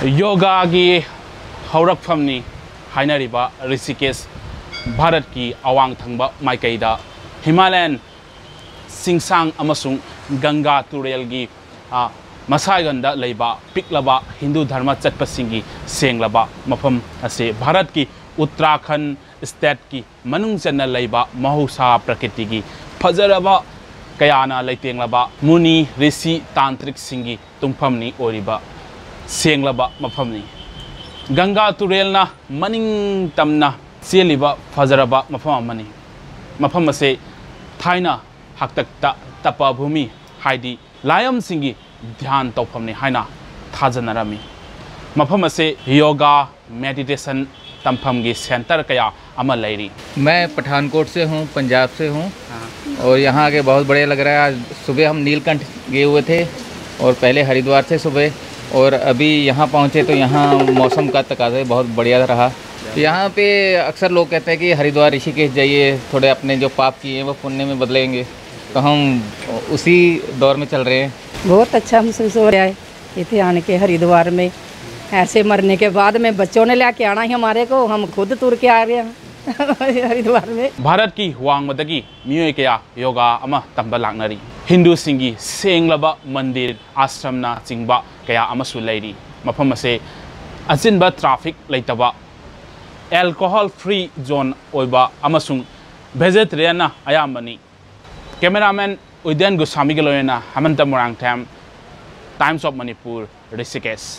योगा की हौरक्फमनी हाइनरिबा ऋषिकेश भारत की अवांग थंगबा माइकैदा हिमालयन सिंगसांग अमसुंग गंगा तुरेल की मसाइगंदा लेबा पिकलबा हिंदू धर्म चटपसिंगी सेंगलबा मफम असे भारत की उत्तराखंड स्टेट की मनुंग चन्ना लेबा महौसा प्रकृति की फजरबा कयाना लेतेंगलबा मुनि ऋषि तांत्रिक सिंगी तुंगफमनी ओरिबा सेंगलबा मफमनी गंगा तुरेलना मनिंग तमना चेलिबा फजरबा मफम अमनी मफम असे थाइना हक्तक्ता तपा भूमि हाइदी लायम सिंगी ध्यान तौफमनी हाइना थाजनरमी मफम असे योगा मेडिटेशन तंफम की सेंटर कया अमल लैरी। मैं पठानकोट से हूँ, पंजाब से हूँ और यहाँ आके बहुत बढ़िया लग रहा है। आज सुबह हम नीलकंठ गए हुए थे और पहले हरिद्वार थे सुबह, और अभी यहाँ पहुँचे तो यहाँ मौसम का तकाज़ा बहुत बढ़िया रहा। यहाँ पे अक्सर लोग कहते हैं कि हरिद्वार ऋषिकेश जाइए, थोड़े अपने जो पाप किए हैं वो पुण्य में बदलेंगे, तो हम उसी दौर में चल रहे हैं। बहुत अच्छा महसूस हो रहा है इतने आने के हरिद्वार में। ऐसे मरने के बाद में बच्चों ने लेके आना ही हमारे को, हम खुद तुर के आ रहे हैं हरिद्वार में। भारत की वांगमदगी मियोय कया योगा अमा तंबा लांगनरी हिंदू सिंगी सेंगलबा मंदिर आश्रमना चिंगबा कया अमसु लैरी मफम असे अचिनबा ट्रैफिक लेतबा एल्कोहल फ्री जोन ओइबा अमसुंग वेजिटेरियन अयामनी। कैमरामैन उदयन गोस्वामी के लोयना हेमंत मोरांगथैम, टाइम्स ऑफ मणिपुर, ऋषिकेश।